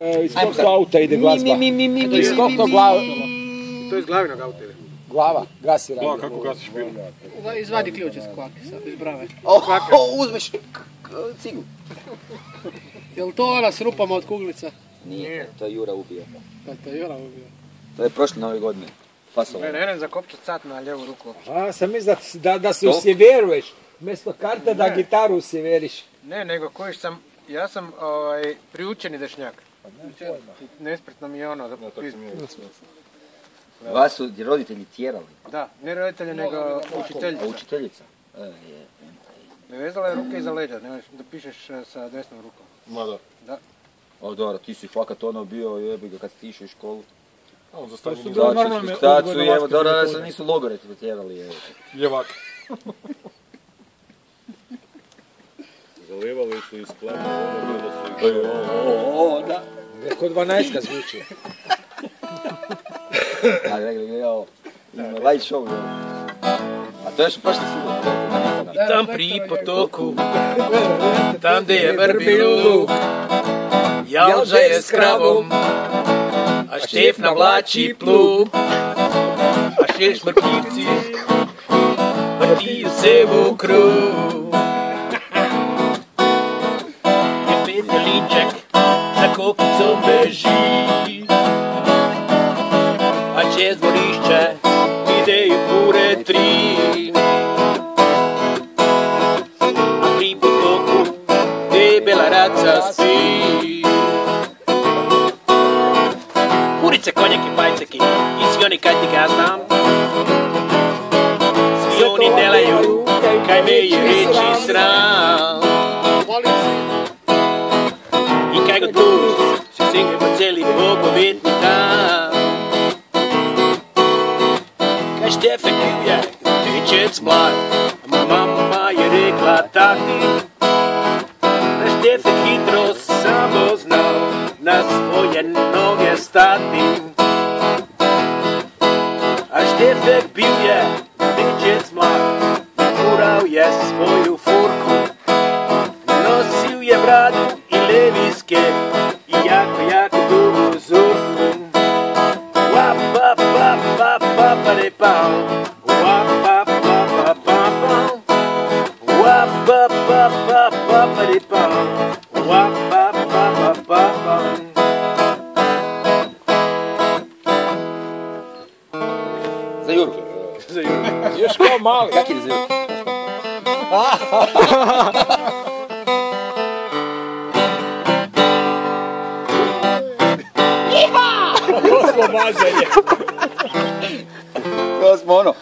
Iz kog to auta ide glazba? Iz kog to glava? To iz glavinog auta ide. Glava, gasi radio. Da, kako gasiš film? Izvadi ključ iz kvake sad, iz brave. Uzmeš ciglu. Jel to ona s rupama od kuglica? Nije, to je Jura ubio. To je Jura ubio. To je prošle nove godine. Fasova. Ne, zakopčat sat na lijevu ruku. A, sam mislim da se usjeveruješ. Mjesto karte da gitaru usjeveriš. Ne, nego kojiš sam, ja sam priučeni dešnjak. Nespretno mi je ono da Vas su roditelji tjerali? Da, ne roditelji nego učiteljica. A učiteljica? Ne vezala je ruke iza leđa, nemaš da pišeš sa desnom rukom. Ma da. Da. O, dobro, ti si fakat ono bio, jebi ga, kad si išao u školu. A on zastavljeni To su normalne odgojne Evo, dobro, da se metode. nisu logore te tjerali, evo. ljevak. Zalivali su iz klana, da su ih Da. Neko 12 zvuči. A gledaj, evo, light show, evo. A to je još prošli sigurno. Tam pri potoku, tam gdje je vrbi luk, Jalža je s kravom, a Štef navlači plug, a Šeš mrkivci vrtiju se u krug. I petelinček za kokicom beži, a čez dvorišče ideju pure tri. Bela raca svi. Kurice, konjaki, pajceki i svi oni kaj ti ga znam. Svi oni delaju kaj me je reći sram. I kaj god plus se singujemo cijeli bogovetni dan. Kaj Štefek je dečec mlad, mama je rekla tati, Štefek hitro samo znao na svoje noge stati. A Štefek bio je dečec mlad, furao je svoju furku, nosio je bradu i leviske i jako dugu zurku. Wap, wap, wap, wap, wap, wap, wap, wap, wap, wap, wap, wap, wap, wap, wap, wap, wap, wap, wap, wap. Za Juru. Još kao mali. Kak ide za Juru? Oslobađanje. To smo ono.